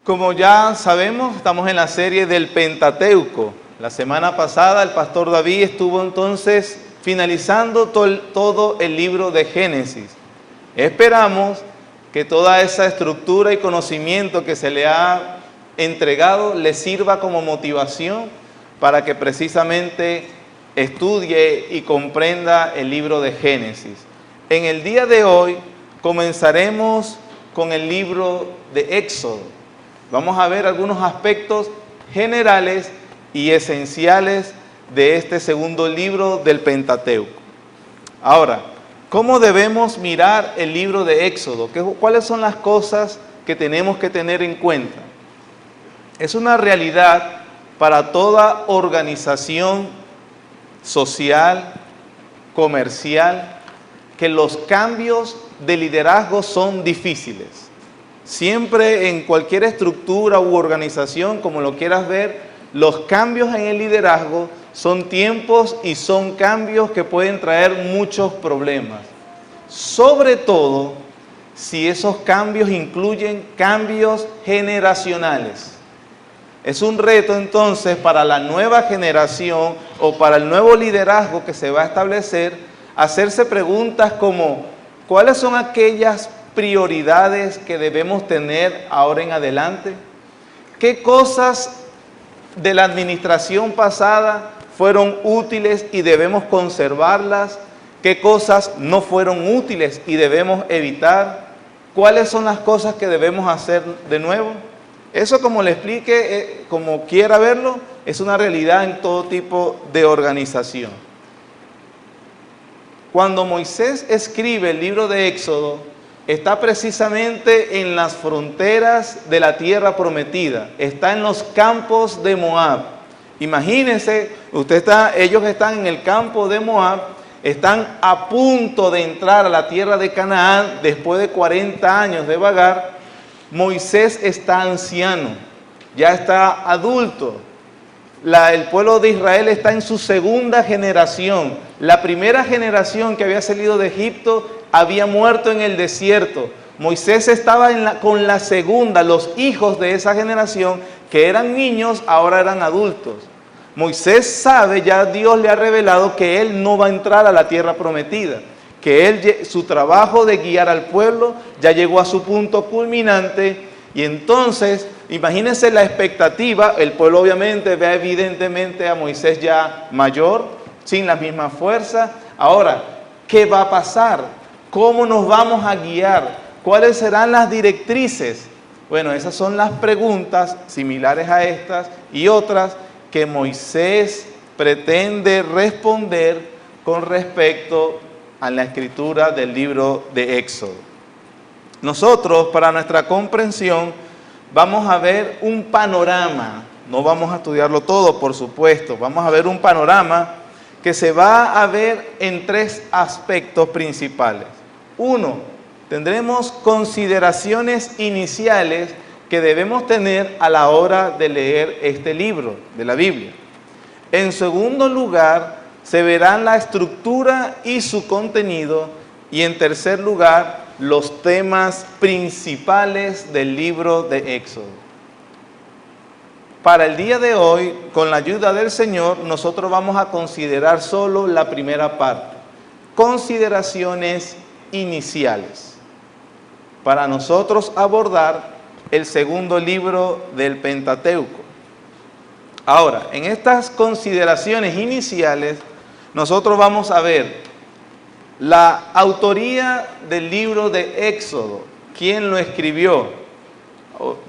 Como ya sabemos, estamos en la serie del Pentateuco. La semana pasada el pastor David estuvo entonces finalizando todo el libro de Génesis. Esperamos que toda esa estructura y conocimiento que se le ha entregado le sirva como motivación para que precisamente estudie y comprenda el libro de Génesis. En el día de hoy comenzaremos con el libro de Éxodo. Vamos a ver algunos aspectos generales y esenciales de este segundo libro del Pentateuco. Ahora, ¿cómo debemos mirar el libro de Éxodo? ¿Cuáles son las cosas que tenemos que tener en cuenta? Es una realidad para toda organización social, comercial, que los cambios de liderazgo son difíciles. Siempre en cualquier estructura u organización, como lo quieras ver, los cambios en el liderazgo son tiempos y son cambios que pueden traer muchos problemas. Sobre todo si esos cambios incluyen cambios generacionales. Es un reto entonces para la nueva generación o para el nuevo liderazgo que se va a establecer, hacerse preguntas como ¿cuáles son aquellas prioridades que debemos tener ahora en adelante? ¿Qué cosas de la administración pasada fueron útiles y debemos conservarlas? ¿Qué cosas no fueron útiles y debemos evitar? ¿Cuáles son las cosas que debemos hacer de nuevo? Eso, como le explique, como quiera verlo, es una realidad en todo tipo de organización. Cuando Moisés escribe el libro de Éxodo, está precisamente en las fronteras de la tierra prometida, está en los campos de Moab. Imagínense, ellos están en el campo de Moab, están a punto de entrar a la tierra de Canaán después de 40 años de vagar. Moisés está anciano, ya está adulto. El pueblo de Israel está en su segunda generación. La primera generación que había salido de Egipto había muerto en el desierto. Moisés estaba con la segunda, los hijos de esa generación que eran niños, ahora eran adultos. Moisés sabe, ya Dios le ha revelado que él no va a entrar a la tierra prometida, que su trabajo de guiar al pueblo ya llegó a su punto culminante. Y entonces, imagínense la expectativa, el pueblo obviamente ve evidentemente a Moisés ya mayor, sin la misma fuerza. Ahora, ¿qué va a pasar? ¿Cómo nos vamos a guiar? ¿Cuáles serán las directrices? Bueno, esas son las preguntas similares a estas y otras que Moisés pretende responder con respecto a la escritura del libro de Éxodo. Nosotros, para nuestra comprensión, vamos a ver un panorama. No vamos a estudiarlo todo, por supuesto. Vamos a ver un panorama que se va a ver en tres aspectos principales. Uno, tendremos consideraciones iniciales que debemos tener a la hora de leer este libro de la Biblia. En segundo lugar, se verán la estructura y su contenido. Y en tercer lugar, los temas principales del libro de Éxodo. Para el día de hoy, con la ayuda del Señor, nosotros vamos a considerar solo la primera parte. Consideraciones iniciales. Para nosotros abordar el segundo libro del Pentateuco. Ahora, en estas consideraciones iniciales, nosotros vamos a ver la autoría del libro de Éxodo, quién lo escribió.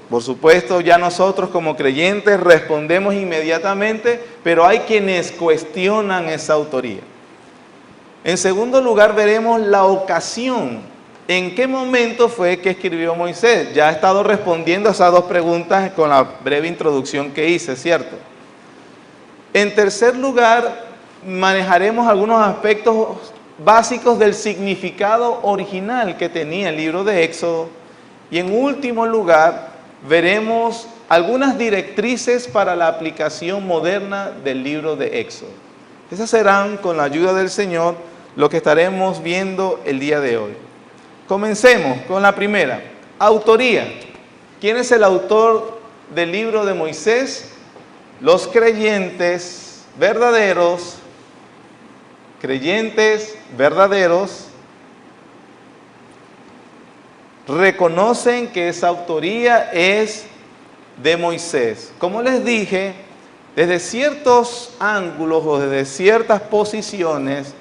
Por supuesto, ya nosotros como creyentes respondemos inmediatamente, pero hay quienes cuestionan esa autoría. En segundo lugar, veremos la ocasión. ¿En qué momento fue que escribió Moisés? Ya he estado respondiendo a esas dos preguntas con la breve introducción que hice, ¿cierto? En tercer lugar, manejaremos algunos aspectos básicos del significado original que tenía el libro de Éxodo. Y en último lugar, veremos algunas directrices para la aplicación moderna del libro de Éxodo. Esas serán, con la ayuda del Señor, lo que estaremos viendo el día de hoy. Comencemos con la primera, autoría. ¿Quién es el autor del libro de Moisés? Los creyentes verdaderos, reconocen que esa autoría es de Moisés. Como les dije, desde ciertos ángulos o desde ciertas posiciones,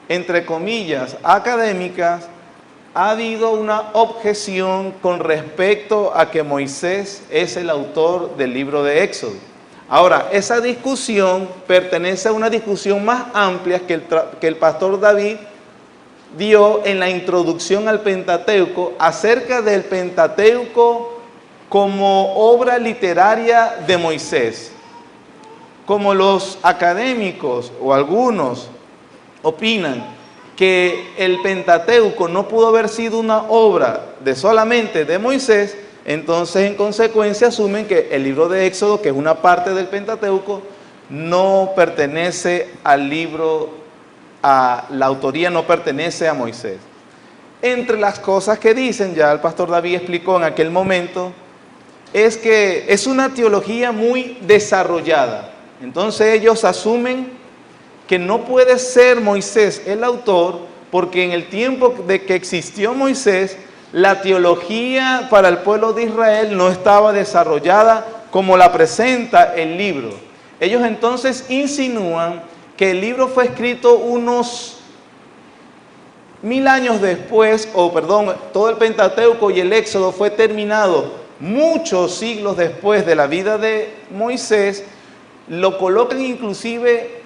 entre comillas, académicas, ha habido una objeción con respecto a que Moisés es el autor del libro de Éxodo. Ahora, esa discusión pertenece a una discusión más amplia que el pastor David dio en la introducción al Pentateuco acerca del Pentateuco como obra literaria de Moisés. Como los académicos o algunos opinan que el Pentateuco no pudo haber sido una obra solamente de Moisés, entonces en consecuencia asumen que el libro de Éxodo, que es una parte del Pentateuco, no pertenece al libro, la autoría no pertenece a Moisés. Entre las cosas que dicen, ya el pastor David explicó en aquel momento, es que es una teología muy desarrollada. Entonces ellos asumen que no puede ser Moisés el autor, porque en el tiempo de que existió Moisés, la teología para el pueblo de Israel no estaba desarrollada como la presenta el libro. Ellos entonces insinúan que el libro fue escrito unos 1000 años después, todo el Pentateuco y el Éxodo fue terminado muchos siglos después de la vida de Moisés. Lo colocan inclusive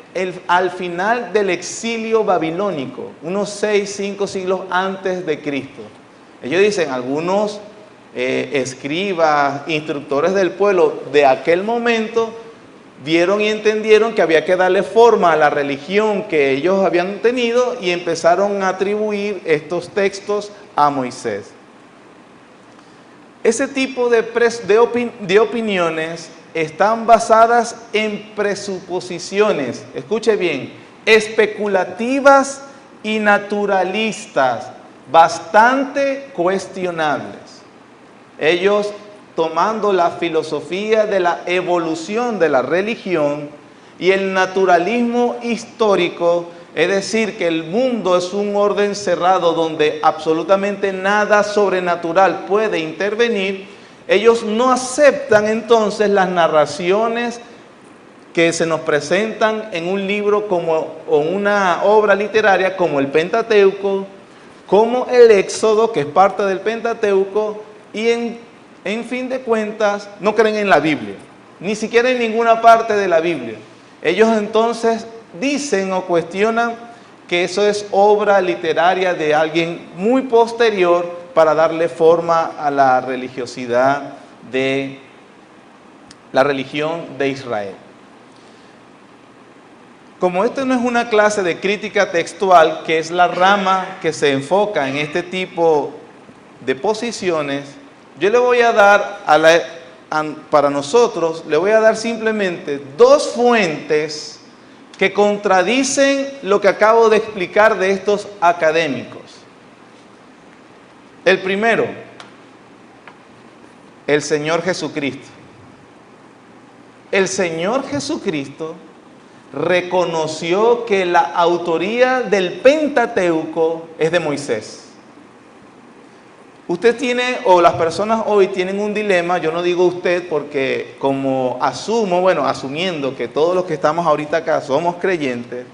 al final del exilio babilónico, unos 5 siglos antes de Cristo. Ellos dicen, algunos escribas, instructores del pueblo de aquel momento, vieron y entendieron que había que darle forma a la religión que ellos habían tenido y empezaron a atribuir estos textos a Moisés. Ese tipo de opiniones están basadas en presuposiciones, escuche bien, especulativas y naturalistas, bastante cuestionables. Ellos, tomando la filosofía de la evolución de la religión y el naturalismo histórico, es decir, que el mundo es un orden cerrado donde absolutamente nada sobrenatural puede intervenir, ellos no aceptan entonces las narraciones que se nos presentan en un libro o una obra literaria como el Pentateuco, como el Éxodo, que es parte del Pentateuco, y en fin de cuentas no creen en la Biblia, ni siquiera en ninguna parte de la Biblia. Ellos entonces dicen o cuestionan que eso es obra literaria de alguien muy posterior para darle forma a la religiosidad de la religión de Israel. Como esto no es una clase de crítica textual, que es la rama que se enfoca en este tipo de posiciones, yo le voy a dar para nosotros, le voy a dar simplemente 2 fuentes que contradicen lo que acabo de explicar de estos académicos. El primero, el Señor Jesucristo. El Señor Jesucristo reconoció que la autoría del Pentateuco es de Moisés. Usted tiene, o las personas hoy tienen un dilema, yo no digo usted porque como asumiendo que todos los que estamos ahorita acá somos creyentes,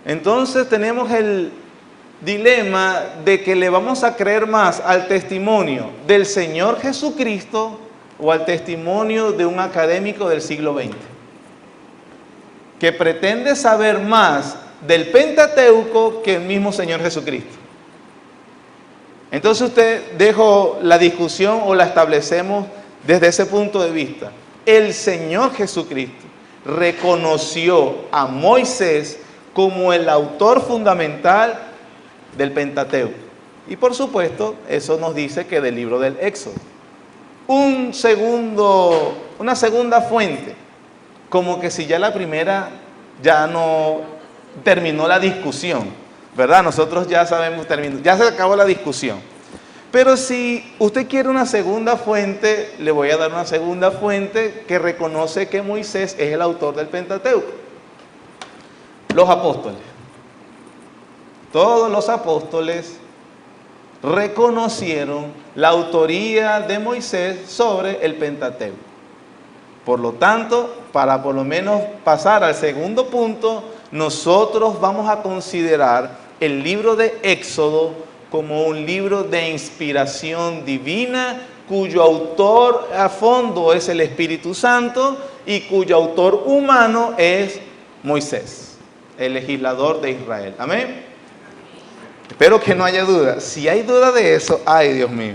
entonces tenemos el dilema de que le vamos a creer más al testimonio del Señor Jesucristo o al testimonio de un académico del siglo XX, que pretende saber más del Pentateuco que el mismo Señor Jesucristo. Entonces dejo la discusión o la establecemos desde ese punto de vista. El Señor Jesucristo reconoció a Moisés como el autor fundamental del Pentateuco. Y por supuesto, eso nos dice que del libro del Éxodo. Una segunda fuente, como que si ya la primera ya no terminó la discusión, ¿verdad? Nosotros ya sabemos, ya se acabó la discusión. Pero si usted quiere una segunda fuente, le voy a dar una segunda fuente que reconoce que Moisés es el autor del Pentateuco. Los apóstoles. Todos los apóstoles reconocieron la autoría de Moisés sobre el Pentateuco. Por lo tanto, para por lo menos pasar al segundo punto, nosotros vamos a considerar el libro de Éxodo como un libro de inspiración divina, cuyo autor a fondo es el Espíritu Santo y cuyo autor humano es Moisés, el legislador de Israel. Amén. Espero que no haya duda. Si hay duda de eso, ay Dios mío,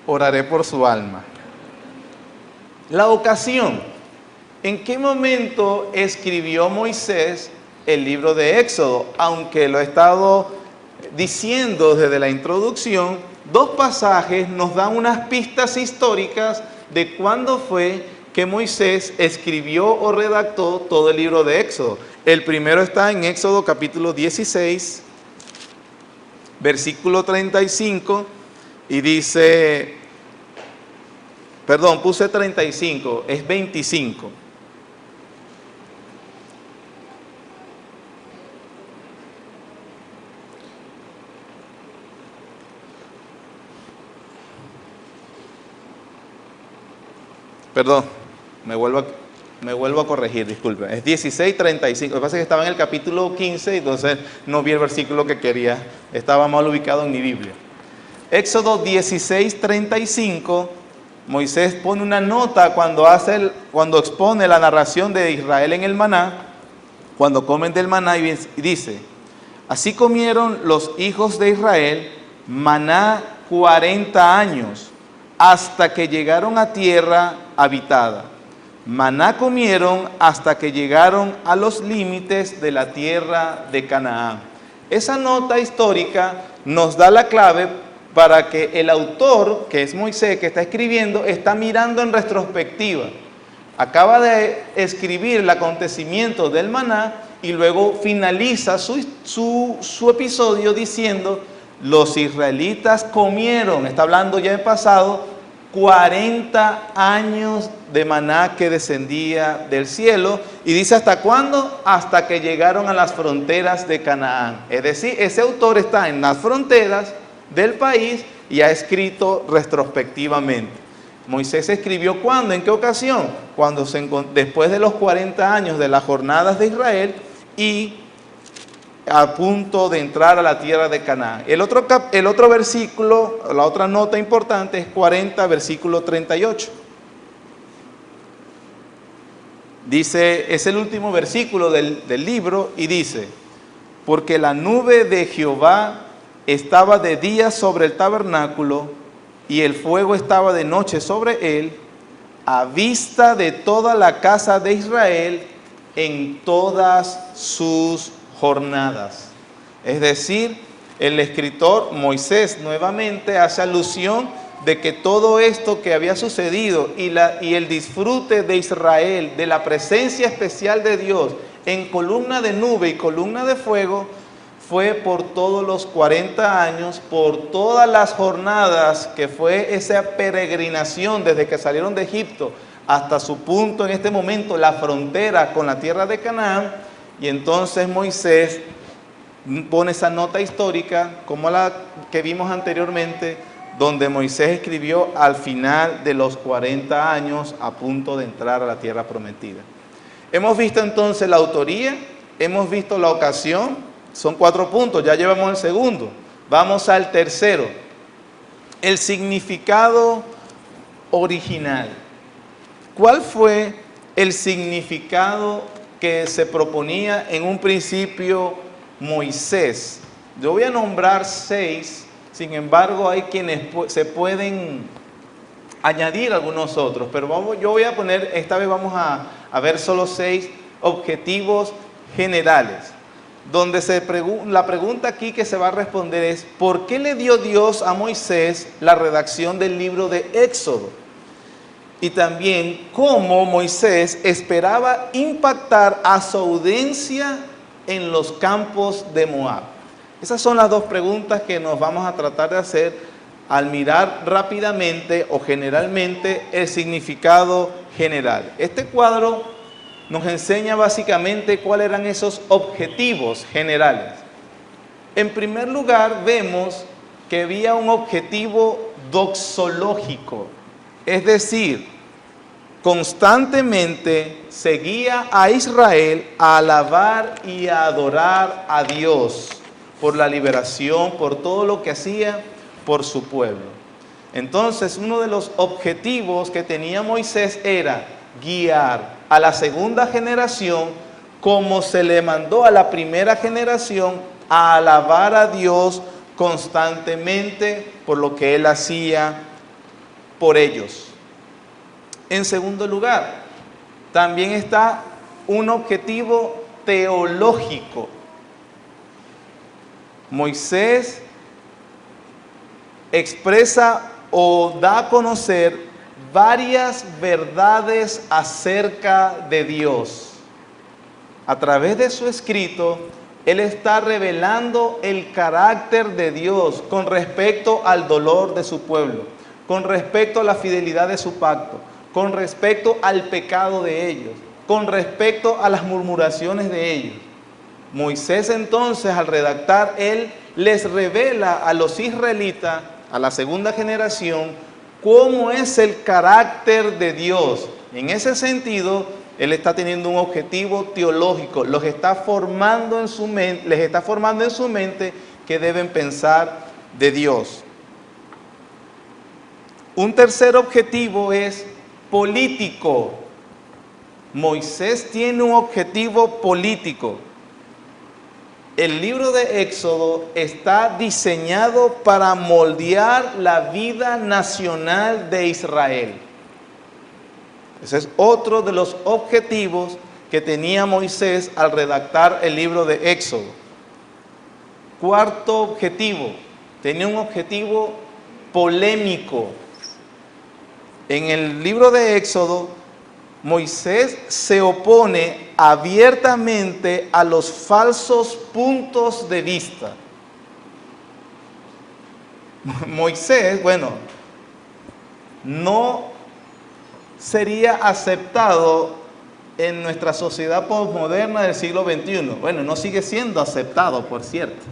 oraré por su alma. La ocasión. ¿En qué momento escribió Moisés el libro de Éxodo? Aunque lo he estado diciendo desde la introducción, dos pasajes nos dan unas pistas históricas de cuándo fue que Moisés escribió o redactó todo el libro de Éxodo. El primero está en Éxodo capítulo 16, versículo 35, y dice, perdón, puse 35, es 25. Perdón, me vuelvo a corregir, disculpe. Es 16:35. Lo que pasa es que estaba en el capítulo 15, entonces no vi el versículo que quería. Estaba mal ubicado en mi Biblia. Éxodo 16:35, Moisés pone una nota cuando expone la narración de Israel en el maná, cuando comen del maná, y dice, así comieron los hijos de Israel maná 40 años, hasta que llegaron a tierra habitada. Maná comieron hasta que llegaron a los límites de la tierra de Canaán. Esa nota histórica nos da la clave para que el autor, que es Moisés, que está escribiendo, está mirando en retrospectiva. Acaba de escribir el acontecimiento del maná y luego finaliza su episodio diciendo, los israelitas comieron, está hablando ya en pasado, 40 años de maná que descendía del cielo, y dice ¿hasta cuándo? Hasta que llegaron a las fronteras de Canaán. Es decir, ese autor está en las fronteras del país y ha escrito retrospectivamente. Moisés escribió ¿cuándo? ¿En qué ocasión? Cuando después de los 40 años de las jornadas de Israel y a punto de entrar a la tierra de Canaán. El otro versículo, la otra nota importante es 40, versículo 38. Dice, es el último versículo del libro y dice, porque la nube de Jehová estaba de día sobre el tabernáculo y el fuego estaba de noche sobre él, a vista de toda la casa de Israel en todas sus jornadas. Es decir, el escritor Moisés nuevamente hace alusión de que todo esto que había sucedido y el disfrute de Israel, de la presencia especial de Dios en columna de nube y columna de fuego, fue por todos los 40 años, por todas las jornadas que fue esa peregrinación desde que salieron de Egipto hasta su punto en este momento, la frontera con la tierra de Canaán. Y entonces Moisés pone esa nota histórica, como la que vimos anteriormente, donde Moisés escribió al final de los 40 años a punto de entrar a la tierra prometida. Hemos visto entonces la autoría, hemos visto la ocasión, son 4 puntos, ya llevamos el segundo. Vamos al tercero, el significado original. ¿Cuál fue el significado que se proponía en un principio Moisés? Yo voy a nombrar 6, sin embargo hay quienes se pueden añadir algunos otros, pero yo voy a poner, esta vez vamos a ver solo 6 objetivos generales, donde la pregunta aquí que se va a responder es, ¿por qué le dio Dios a Moisés la redacción del libro de Éxodo? Y también cómo Moisés esperaba impactar a su audiencia en los campos de Moab. Esas son las dos preguntas que nos vamos a tratar de hacer al mirar rápidamente o generalmente el significado general. Este cuadro nos enseña básicamente cuáles eran esos objetivos generales. En primer lugar, vemos que había un objetivo doxológico, es decir, constantemente seguía a Israel a alabar y a adorar a Dios por la liberación, por todo lo que hacía por su pueblo. Entonces, uno de los objetivos que tenía Moisés era guiar a la segunda generación, como se le mandó a la primera generación, a alabar a Dios constantemente por lo que él hacía por ellos. En segundo lugar, también está un objetivo teológico. Moisés expresa o da a conocer varias verdades acerca de Dios. A través de su escrito, él está revelando el carácter de Dios con respecto al dolor de su pueblo, con respecto a la fidelidad de su pacto, con respecto al pecado de ellos, con respecto a las murmuraciones de ellos. Moisés entonces, al redactar, él les revela a los israelitas, a la segunda generación, cómo es el carácter de Dios. En ese sentido, él está teniendo un objetivo teológico, los está formando en su mente, les está formando en su mente que deben pensar de Dios. Un tercer objetivo es político. Moisés tiene un objetivo político. El libro de Éxodo está diseñado para moldear la vida nacional de Israel. Ese es otro de los objetivos que tenía Moisés al redactar el libro de Éxodo. Cuarto objetivo, tenía un objetivo polémico. En el libro de Éxodo, Moisés se opone abiertamente a los falsos puntos de vista. Moisés, no sería aceptado en nuestra sociedad posmoderna del siglo XXI. No sigue siendo aceptado, por cierto.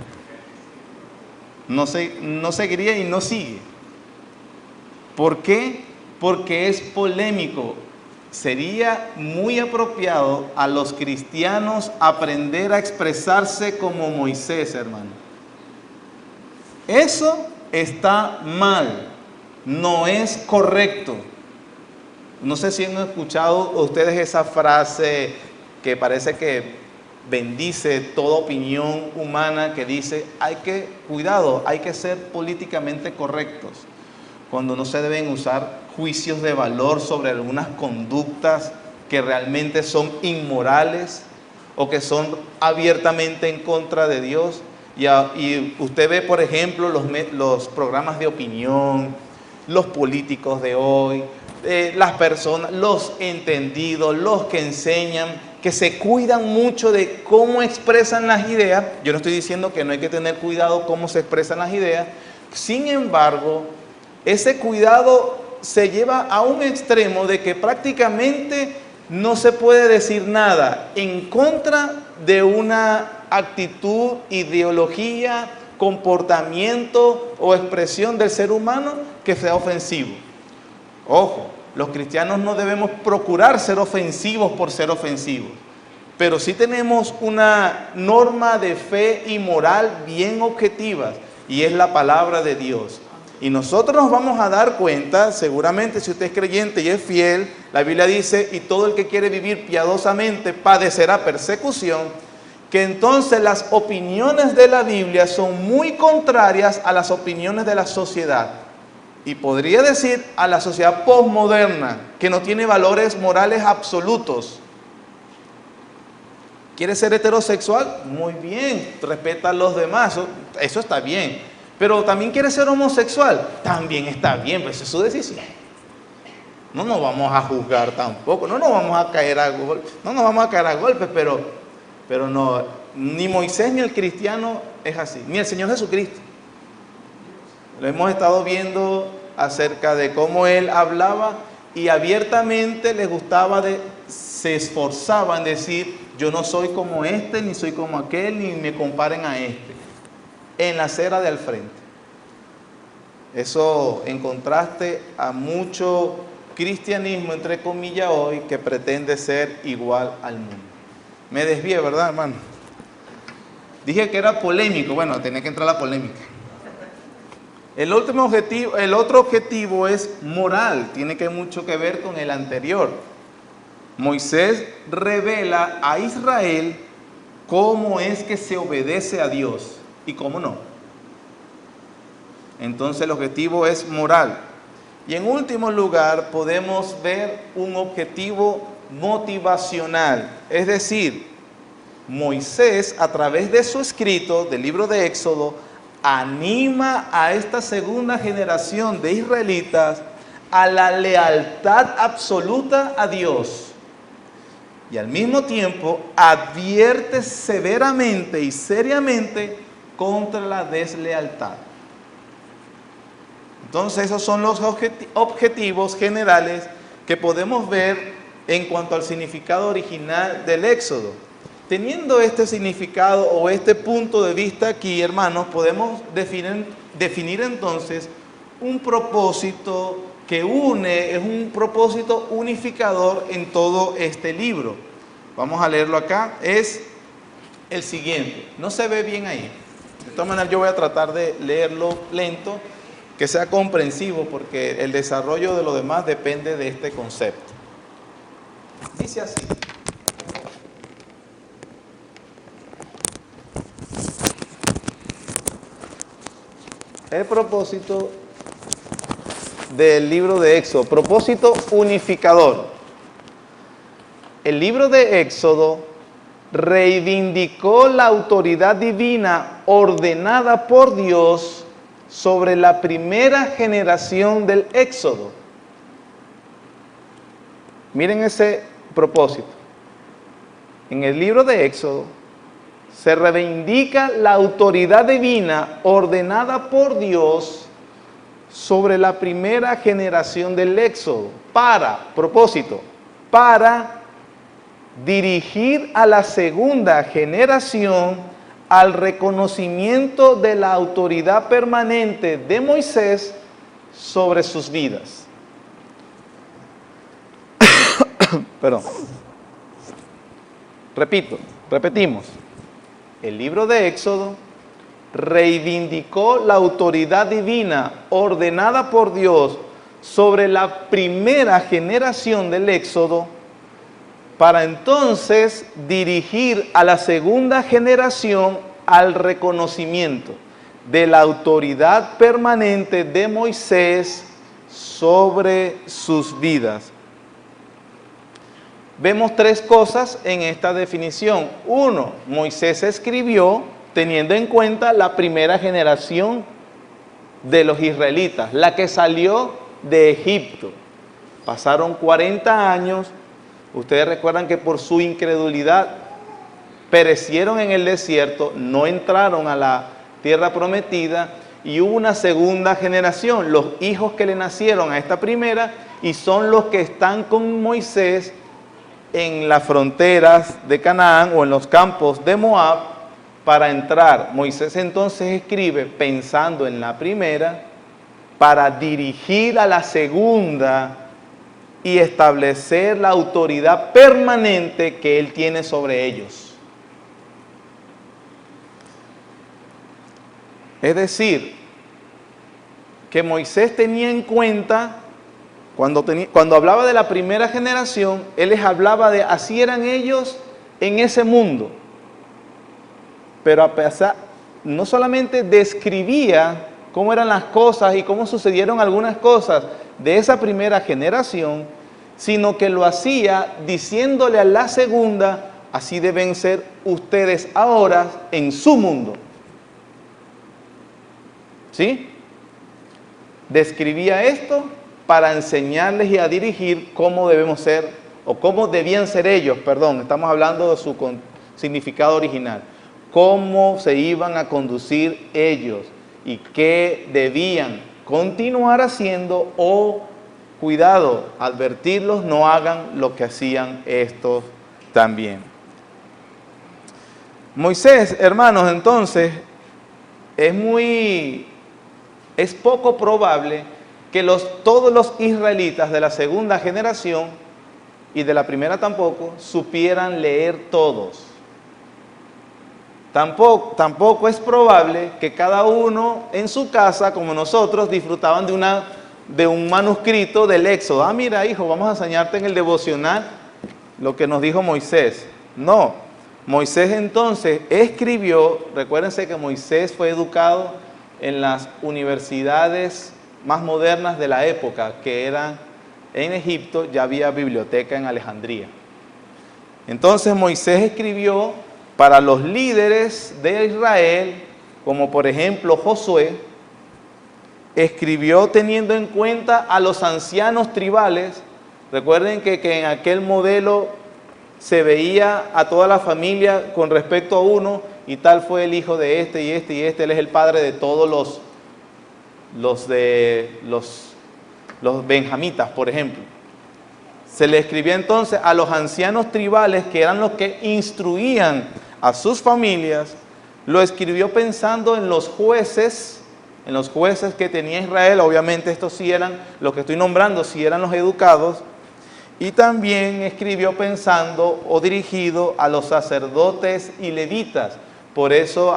No seguiría y no sigue. ¿Por qué? Porque es polémico. Sería muy apropiado a los cristianos aprender a expresarse como Moisés, hermano. Eso está mal, no es correcto. No sé si han escuchado ustedes esa frase que parece que bendice toda opinión humana, que dice, hay que ser políticamente correctos, cuando no se deben usar juicios de valor sobre algunas conductas que realmente son inmorales o que son abiertamente en contra de Dios. Y usted ve, por ejemplo, los programas de opinión, los políticos de hoy, las personas, los entendidos, los que enseñan, que se cuidan mucho de cómo expresan las ideas. Yo no estoy diciendo que no hay que tener cuidado cómo se expresan las ideas. Sin embargo, ese cuidado se lleva a un extremo de que prácticamente no se puede decir nada en contra de una actitud, ideología, comportamiento o expresión del ser humano que sea ofensivo. Ojo, los cristianos no debemos procurar ser ofensivos por ser ofensivos, pero sí tenemos una norma de fe y moral bien objetiva, y es la palabra de Dios. Y nosotros nos vamos a dar cuenta, seguramente si usted es creyente y es fiel, la Biblia dice, y todo el que quiere vivir piadosamente padecerá persecución, que entonces las opiniones de la Biblia son muy contrarias a las opiniones de la sociedad. Y podría decir a la sociedad posmoderna, que no tiene valores morales absolutos. ¿Quieres ser heterosexual? Muy bien, respeta a los demás, eso está bien. Pero también quiere ser homosexual, también está bien, pues es su decisión. No nos vamos a juzgar tampoco, no nos vamos a caer a golpes, pero no, ni Moisés ni el cristiano es así, ni el Señor Jesucristo. Lo hemos estado viendo acerca de cómo Él hablaba y abiertamente les gustaba, se esforzaba en decir, yo no soy como este, ni soy como aquel, ni me comparen a este, en la acera de al frente. Eso en contraste a mucho cristianismo, entre comillas, hoy, que pretende ser igual al mundo. Me desvié, ¿verdad, hermano? Dije que era polémico. Bueno, tenía que entrar la polémica. El otro objetivo es moral. Tiene mucho que ver con el anterior. Moisés revela a Israel cómo es que se obedece a Dios y cómo no. Entonces el objetivo es moral. Y en último lugar podemos ver un objetivo motivacional. Es decir, Moisés, a través de su escrito del libro de Éxodo, anima a esta segunda generación de israelitas a la lealtad absoluta a Dios. Y al mismo tiempo advierte severamente y seriamente contra la deslealtad. Entonces esos son los objetivos generales que podemos ver en cuanto al significado original del Éxodo. Teniendo este significado o este punto de vista aquí, hermanos, podemos definir entonces un propósito que une, es un propósito unificador en todo este libro. Vamos a leerlo acá, es el siguiente. No se ve bien ahí. De todas maneras yo voy a tratar de leerlo lento, que sea comprensivo, porque el desarrollo de lo demás depende de este concepto. Dice así. El propósito del libro de Éxodo, propósito unificador. El libro de Éxodo reivindicó la autoridad divina ordenada por Dios sobre la primera generación del Éxodo. Miren ese propósito. En el libro de Éxodo se reivindica la autoridad divina ordenada por Dios sobre la primera generación del Éxodo. Para dirigir a la segunda generación al reconocimiento de la autoridad permanente de Moisés sobre sus vidas. Perdón. Repetimos. El libro de Éxodo reivindicó la autoridad divina ordenada por Dios sobre la primera generación del Éxodo para entonces dirigir a la segunda generación al reconocimiento de la autoridad permanente de Moisés sobre sus vidas. Vemos tres cosas en esta definición. Uno, Moisés escribió teniendo en cuenta la primera generación de los israelitas, la que salió de Egipto. Pasaron 40 años, ustedes recuerdan que por su incredulidad perecieron en el desierto, no entraron a la tierra prometida y hubo una segunda generación, los hijos que le nacieron a esta primera y son los que están con Moisés en las fronteras de Canaán o en los campos de Moab para entrar. Moisés entonces escribe pensando en la primera para dirigir a la segunda y establecer la autoridad permanente que él tiene sobre ellos. Es decir, que Moisés tenía en cuenta, cuando hablaba de la primera generación, él les hablaba de así eran ellos en ese mundo. Pero a pesar, no solamente describía cómo eran las cosas y cómo sucedieron algunas cosas de esa primera generación, sino que lo hacía diciéndole a la segunda, así deben ser ustedes ahora en su mundo. ¿Sí? Describía esto para enseñarles y a dirigir cómo debemos ser, o cómo debían ser ellos, estamos hablando de su significado original. cómo se iban a conducir ellos y qué debían continuar haciendo o, cuidado, advertirlos, no hagan lo que hacían estos también. Moisés, hermanos, entonces, es poco probable que todos los israelitas de la segunda generación y de la primera tampoco supieran leer todos. Tampoco es probable que cada uno en su casa, como nosotros, disfrutaban de un manuscrito del Éxodo. Ah, mira, hijo, vamos a enseñarte en el devocional lo que nos dijo Moisés. No, Moisés entonces escribió, recuérdense que Moisés fue educado en las universidades más modernas de la época, que eran en Egipto, ya había biblioteca en Alejandría. Entonces Moisés escribió para los líderes de Israel, como por ejemplo Josué, escribió teniendo en cuenta a los ancianos tribales. Recuerden que en aquel modelo se veía a toda la familia con respecto a uno, y tal fue el hijo de este y este y este, él es el padre de todos los benjamitas, por ejemplo. Se le escribía entonces a los ancianos tribales, que eran los que instruían a sus familias. Lo escribió pensando en los jueces que tenía Israel. Obviamente estos sí eran, los que estoy nombrando, sí eran los educados. Y también escribió pensando o dirigido a los sacerdotes y levitas. Por eso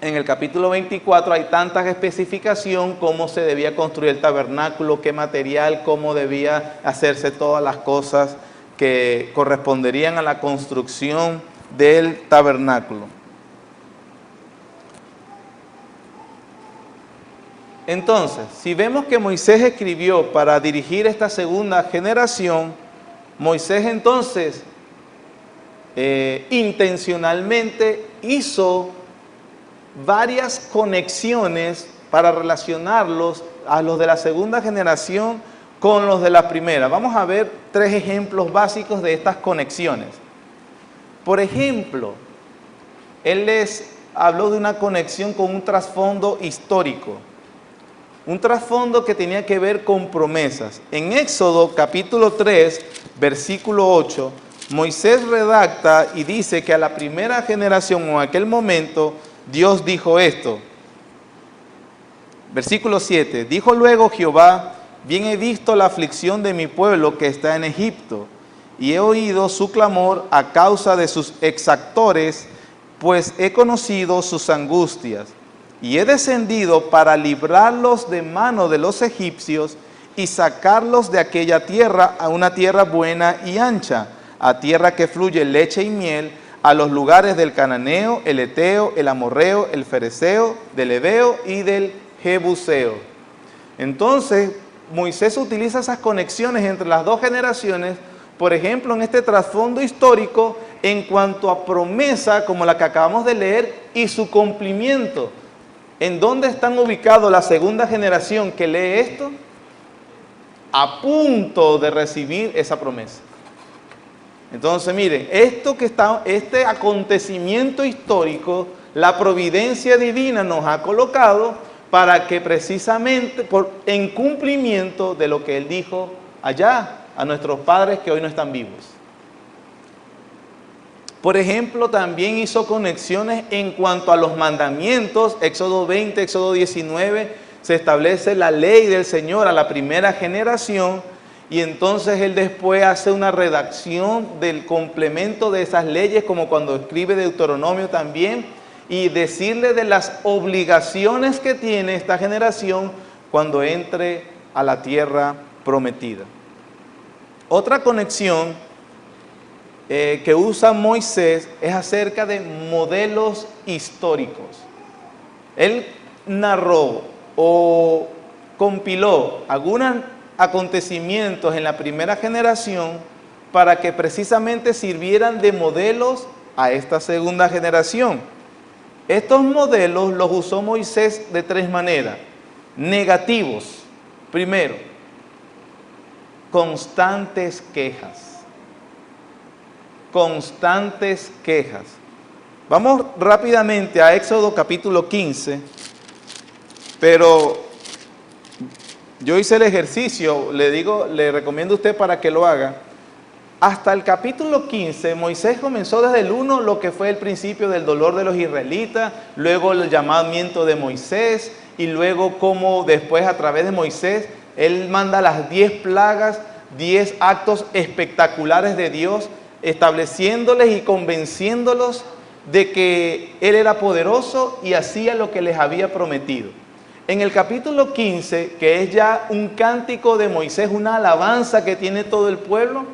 en el capítulo 24 hay tanta especificación, cómo se debía construir el tabernáculo, qué material, cómo debía hacerse todas las cosas que corresponderían a la construcción del tabernáculo. Entonces, si vemos que Moisés escribió para dirigir esta segunda generación, Moisés entonces intencionalmente hizo varias conexiones para relacionarlos a los de la segunda generación con los de la primera. Vamos a ver 3 ejemplos básicos de estas conexiones. Por ejemplo, él les habló de una conexión con un trasfondo histórico, un trasfondo que tenía que ver con promesas. En Éxodo capítulo 3, versículo 8, Moisés redacta y dice que a la primera generación o en aquel momento Dios dijo esto. Versículo 7, dijo luego Jehová: bien he visto la aflicción de mi pueblo que está en Egipto, y he oído su clamor a causa de sus exactores, pues he conocido sus angustias, y he descendido para librarlos de mano de los egipcios y sacarlos de aquella tierra a una tierra buena y ancha, a tierra que fluye leche y miel, a los lugares del cananeo, el eteo, el amorreo, el fereceo, del heveo y del jebuseo. Entonces, Moisés utiliza esas conexiones entre las dos generaciones, por ejemplo, en este trasfondo histórico, en cuanto a promesa, como la que acabamos de leer, y su cumplimiento. ¿En dónde están ubicados la segunda generación que lee esto? A punto de recibir esa promesa. Entonces, miren, este acontecimiento histórico, la providencia divina nos ha colocado para que precisamente en cumplimiento de lo que Él dijo allá a nuestros padres que hoy no están vivos. Por ejemplo, también hizo conexiones en cuanto a los mandamientos. Éxodo 20, Éxodo 19, se establece la ley del Señor a la primera generación, y entonces Él después hace una redacción del complemento de esas leyes, como cuando escribe Deuteronomio también, y decirle de las obligaciones que tiene esta generación cuando entre a la tierra prometida. Otra conexión que usa Moisés es acerca de modelos históricos. Él narró o compiló algunos acontecimientos en la primera generación para que precisamente sirvieran de modelos a esta segunda generación. Estos modelos los usó Moisés de 3 maneras. Negativos. Primero, constantes quejas. Constantes quejas. Vamos rápidamente a Éxodo capítulo 15, pero yo hice el ejercicio, le recomiendo a usted para que lo haga. Hasta el capítulo 15, Moisés comenzó desde el 1 lo que fue el principio del dolor de los israelitas, luego el llamamiento de Moisés, y luego cómo después a través de Moisés, él manda las 10 plagas, 10 actos espectaculares de Dios, estableciéndoles y convenciéndolos de que Él era poderoso y hacía lo que les había prometido. En el capítulo 15, que es ya un cántico de Moisés, una alabanza que tiene todo el pueblo,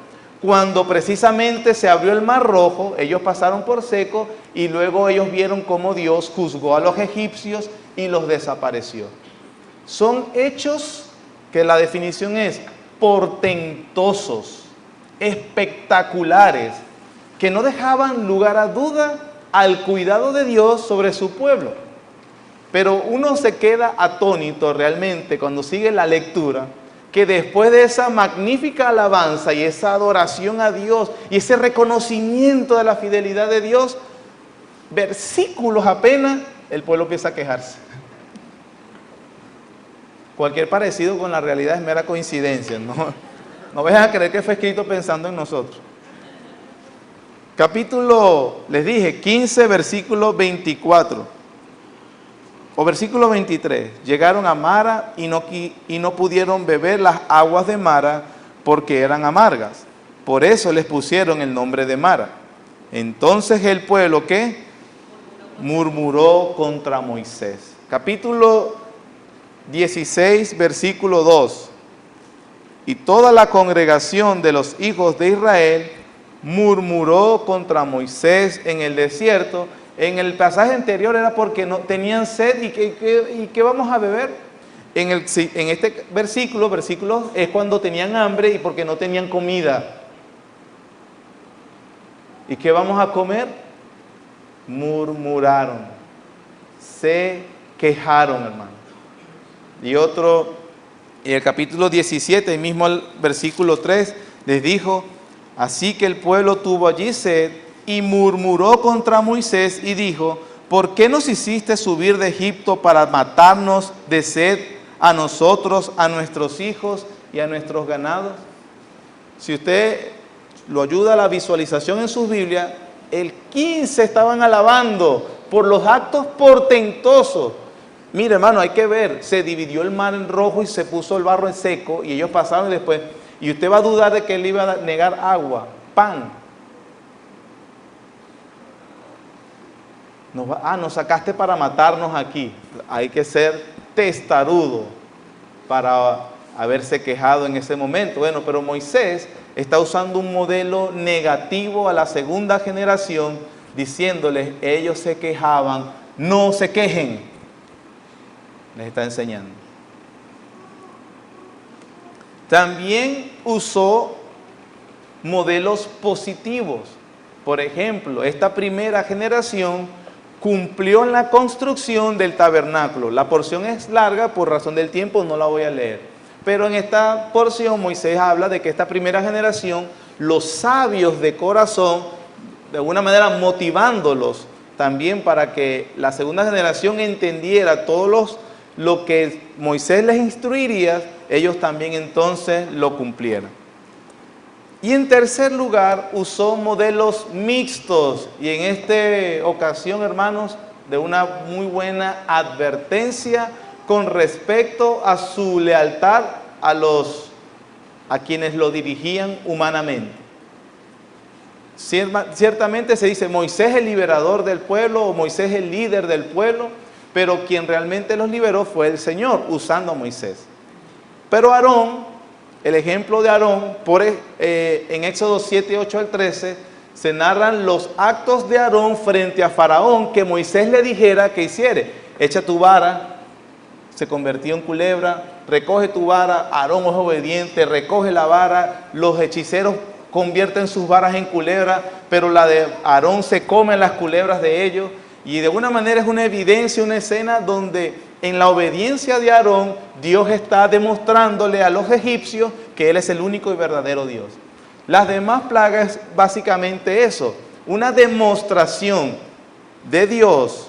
cuando precisamente se abrió el Mar Rojo, ellos pasaron por seco y luego ellos vieron cómo Dios juzgó a los egipcios y los desapareció. Son hechos que la definición es portentosos, espectaculares, que no dejaban lugar a duda al cuidado de Dios sobre su pueblo. Pero uno se queda atónito realmente cuando sigue la lectura, que después de esa magnífica alabanza y esa adoración a Dios y ese reconocimiento de la fidelidad de Dios, versículos apenas, el pueblo empieza a quejarse. Cualquier parecido con la realidad es mera coincidencia, no vayan a creer que fue escrito pensando en nosotros. Capítulo, les dije, 15, versículo 24, o versículo 23. Llegaron a Mara y no pudieron beber las aguas de Mara porque eran amargas. Por eso les pusieron el nombre de Mara. Entonces el pueblo, ¿qué? Murmuró contra Moisés. Capítulo 16, versículo 2. Y toda la congregación de los hijos de Israel murmuró contra Moisés en el desierto. En el pasaje anterior era porque no tenían sed y ¿qué vamos a beber? En este versículo es cuando tenían hambre y porque no tenían comida. ¿Y qué vamos a comer? Murmuraron, se quejaron, hermano. Y el capítulo 17, mismo el versículo 3, les dijo: así que el pueblo tuvo allí sed y murmuró contra Moisés y dijo: ¿por qué nos hiciste subir de Egipto para matarnos de sed a nosotros, a nuestros hijos y a nuestros ganados? Si usted lo ayuda a la visualización en sus Biblias, el 15 estaban alabando por los actos portentosos. Mire, hermano, hay que ver, se dividió el mar en rojo y se puso el barro en seco y ellos pasaron y después, y usted va a dudar de que él iba a negar agua, pan. Nos sacaste para matarnos aquí. Hay que ser testarudo para haberse quejado en ese momento. Bueno, pero Moisés está usando un modelo negativo a la segunda generación, diciéndoles, ellos se quejaban, no se quejen. Les está enseñando. También usó modelos positivos. Por ejemplo, esta primera generación cumplió en la construcción del tabernáculo. La porción es larga, por razón del tiempo no la voy a leer. Pero en esta porción Moisés habla de que esta primera generación, los sabios de corazón, de alguna manera motivándolos también para que la segunda generación entendiera lo que Moisés les instruiría, ellos también entonces lo cumplieran. Y en tercer lugar, usó modelos mixtos. Y en esta ocasión, hermanos, de una muy buena advertencia con respecto a su lealtad a quienes lo dirigían humanamente. Ciertamente se dice Moisés el liberador del pueblo o Moisés el líder del pueblo, pero quien realmente los liberó fue el Señor, usando a Moisés. Pero Aarón, el ejemplo de Aarón, en Éxodo 7, 8 al 13, se narran los actos de Aarón frente a Faraón, que Moisés le dijera que hiciere. Echa tu vara, se convirtió en culebra, recoge tu vara, Aarón es obediente, recoge la vara, los hechiceros convierten sus varas en culebra, pero la de Aarón se comen las culebras de ellos, y de alguna manera es una evidencia, una escena donde en la obediencia de Aarón, Dios está demostrándole a los egipcios que Él es el único y verdadero Dios. Las demás plagas, básicamente eso, una demostración de Dios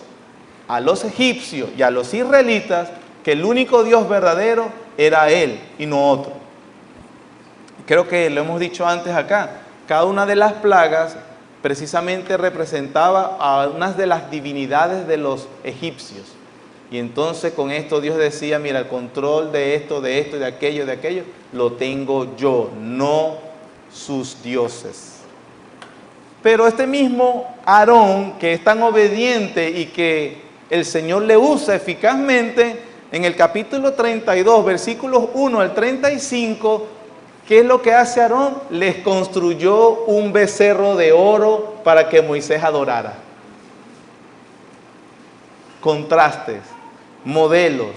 a los egipcios y a los israelitas que el único Dios verdadero era Él y no otro. Creo que lo hemos dicho antes acá. Cada una de las plagas precisamente representaba a unas de las divinidades de los egipcios. Y entonces con esto Dios decía, mira, el control de esto, y de aquello, lo tengo yo, no sus dioses. Pero este mismo Aarón, que es tan obediente y que el Señor le usa eficazmente, en el capítulo 32, versículos 1 al 35, ¿qué es lo que hace Aarón? Les construyó un becerro de oro para que Moisés adorara. Contrastes, modelos.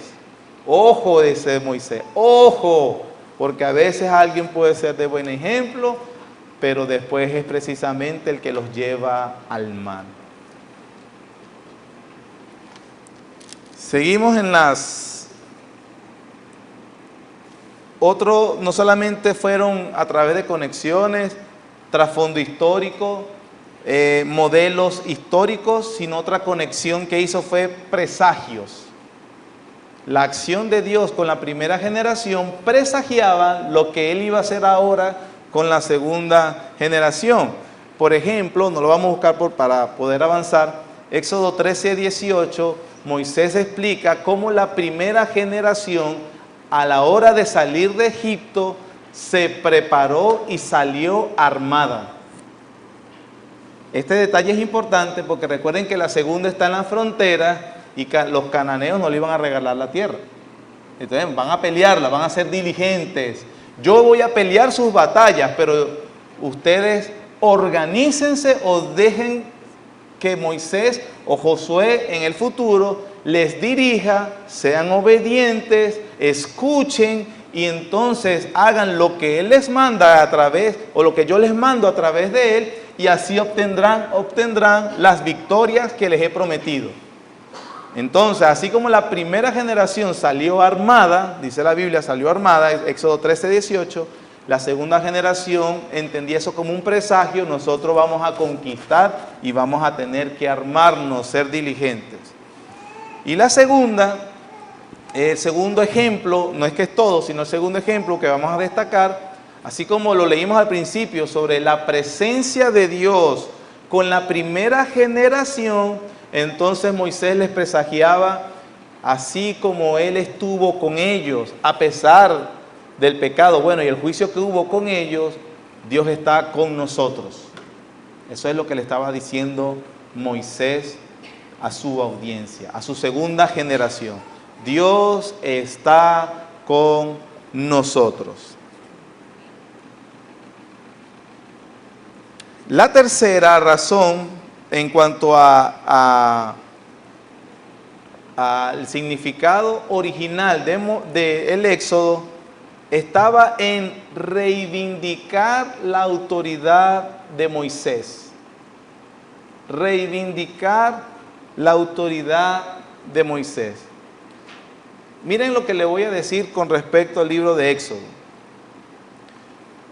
Ojo, dice Moisés, ojo, porque a veces alguien puede ser de buen ejemplo, pero después es precisamente el que los lleva al mal. Seguimos en las... Otro, no solamente fueron a través de conexiones, trasfondo histórico, modelos históricos, sino otra conexión que hizo fue presagios. La acción de Dios con la primera generación presagiaba lo que Él iba a hacer ahora con la segunda generación. Por ejemplo, no lo vamos a buscar para poder avanzar, Éxodo 13, 18, Moisés explica cómo la primera generación a la hora de salir de Egipto se preparó y salió armada. Este detalle es importante porque recuerden que la segunda está en la frontera y los cananeos no le iban a regalar la tierra. Entonces van a pelearla, van a ser diligentes. Yo voy a pelear sus batallas, pero ustedes organícense o dejen que Moisés o Josué en el futuro les dirija, sean obedientes, escuchen y entonces hagan lo que Él les manda a través, o lo que yo les mando a través de Él, y así obtendrán las victorias que les he prometido. Entonces, así como la primera generación salió armada, dice la Biblia, salió armada, Éxodo 13, 18, la segunda generación entendía eso como un presagio, nosotros vamos a conquistar y vamos a tener que armarnos, ser diligentes. Y la segunda, el segundo ejemplo, no es que es todo, sino el segundo ejemplo que vamos a destacar, así como lo leímos al principio, sobre la presencia de Dios con la primera generación, entonces Moisés les presagiaba, así como Él estuvo con ellos, a pesar del pecado, bueno, y el juicio que hubo con ellos, Dios está con nosotros. Eso es lo que le estaba diciendo Moisés a su audiencia, a su segunda generación. Dios está con nosotros. La tercera razón en cuanto al significado original del Éxodo estaba en reivindicar la autoridad de Moisés. Reivindicar la autoridad de Moisés. Miren lo que le voy a decir con respecto al libro de Éxodo.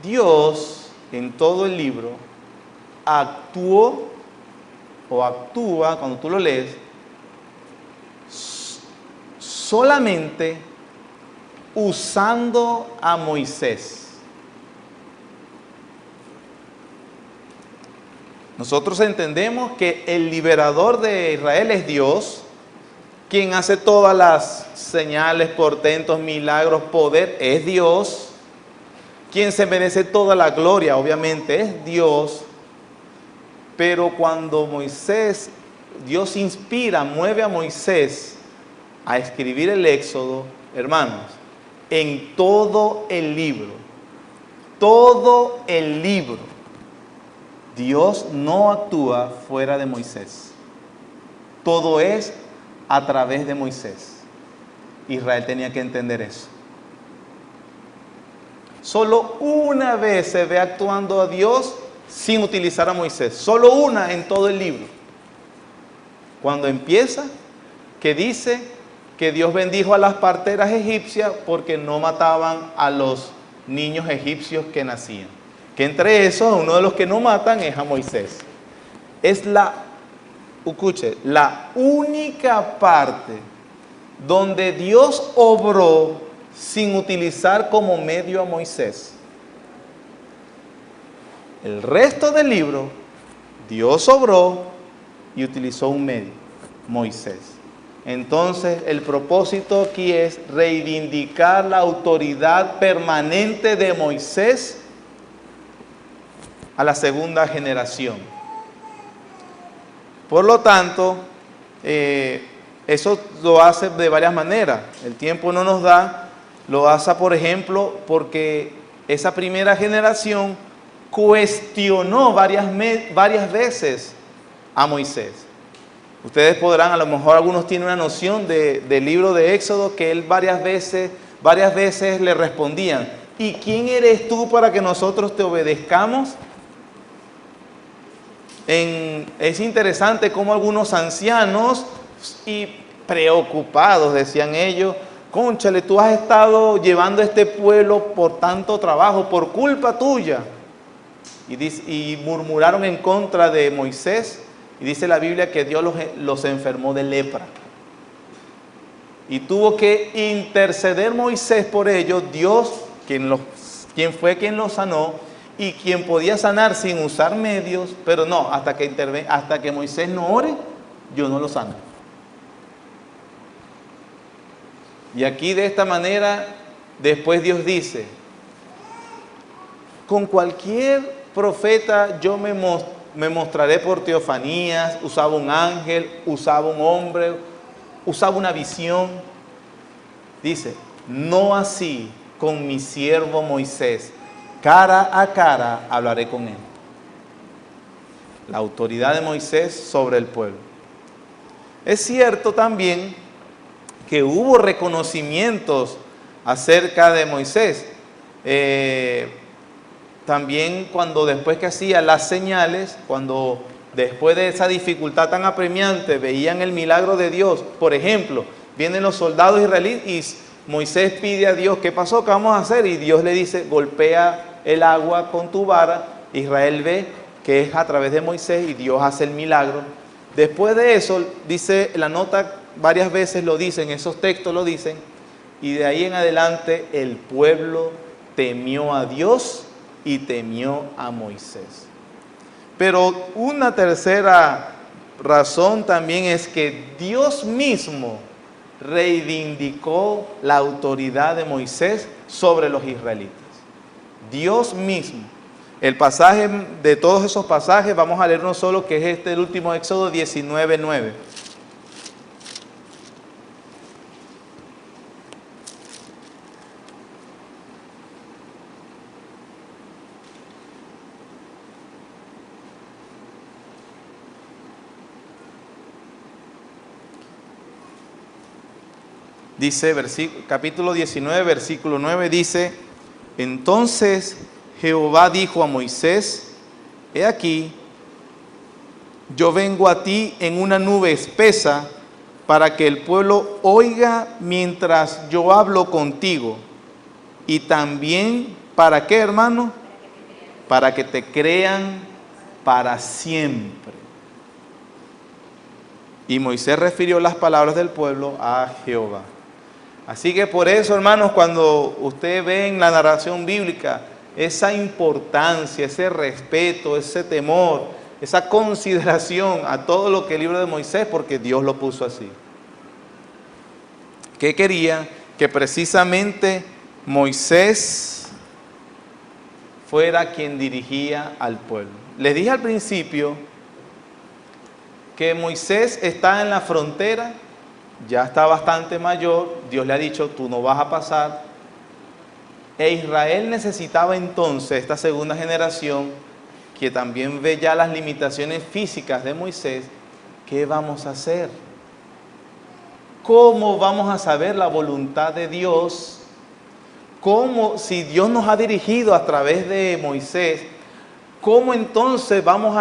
Dios, en todo el libro, actuó o actúa, cuando tú lo lees, solamente usando a Moisés. Nosotros entendemos que el liberador de Israel es Dios, quien hace todas las señales, portentos, milagros, poder, es Dios. Quien se merece toda la gloria, obviamente, es Dios. Pero cuando Dios inspira, mueve a Moisés a escribir el Éxodo, hermanos, en todo el libro, Dios no actúa fuera de Moisés. Todo es a través de Moisés. Israel tenía que entender eso. Solo una vez se ve actuando a Dios sin utilizar a Moisés. Solo una en todo el libro. Cuando empieza, que dice que Dios bendijo a las parteras egipcias porque no mataban a los niños egipcios que nacían. Que entre esos, uno de los que no matan es a Moisés. Es la escuche, la única parte donde Dios obró sin utilizar como medio a Moisés. El resto del libro, Dios obró y utilizó un medio, Moisés. Entonces, el propósito aquí es reivindicar la autoridad permanente de Moisés a la segunda generación. Por lo tanto, eso lo hace de varias maneras. El tiempo no nos da, lo hace, por ejemplo, porque esa primera generación cuestionó varias veces a Moisés. Ustedes podrán, a lo mejor algunos tienen una noción del libro de Éxodo, que él varias veces le respondían: ¿y quién eres tú para que nosotros te obedezcamos? Es interesante cómo algunos ancianos y preocupados decían ellos: cónchale, tú has estado llevando a este pueblo por tanto trabajo, por culpa tuya. Y murmuraron en contra de Moisés, y dice la Biblia que Dios los enfermó de lepra. Y tuvo que interceder Moisés por ellos, Dios, quien fue quien los sanó, y quien podía sanar sin usar medios, pero no, hasta que Moisés no ore, yo no lo sano. Y aquí de esta manera, después Dios dice: con cualquier profeta yo me mostraré por teofanías. Usaba un ángel, usaba un hombre, usaba una visión. Dice: no así con mi siervo Moisés, cara a cara hablaré con él. La autoridad de Moisés sobre el pueblo. Es cierto también que hubo reconocimientos acerca de Moisés. También cuando después que hacía las señales, cuando después de esa dificultad tan apremiante veían el milagro de Dios, por ejemplo, vienen los soldados israelíes y Moisés pide a Dios: ¿qué pasó? ¿Qué vamos a hacer? Y Dios le dice: golpea el agua con tu vara. Israel ve que es a través de Moisés y Dios hace el milagro. Después de eso, dice la nota, varias veces lo dicen, esos textos lo dicen, y de ahí en adelante el pueblo temió a Dios y temió a Moisés. Pero una tercera razón también es que Dios mismo reivindicó la autoridad de Moisés sobre los israelitas. Dios mismo. El pasaje, de todos esos pasajes, vamos a leer uno solo, que es el último, Éxodo 19:9. Dice, capítulo 19, versículo 9, dice: entonces Jehová dijo a Moisés: he aquí, yo vengo a ti en una nube espesa, para que el pueblo oiga mientras yo hablo contigo. Y también, ¿para qué, hermano? Para que te crean para siempre. Y Moisés refirió las palabras del pueblo a Jehová. Así que por eso, hermanos, cuando usted ve en la narración bíblica esa importancia, ese respeto, ese temor, esa consideración a todo lo que el libro de Moisés, porque Dios lo puso así. ¿Qué quería? Que precisamente Moisés fuera quien dirigía al pueblo. Les dije al principio que Moisés está en la frontera, ya está bastante mayor, Dios le ha dicho: tú no vas a pasar. E Israel necesitaba entonces, esta segunda generación, que también ve ya las limitaciones físicas de Moisés. ¿Qué vamos a hacer? ¿Cómo vamos a saber la voluntad de Dios? ¿Cómo, si Dios nos ha dirigido a través de Moisés, cómo entonces vamos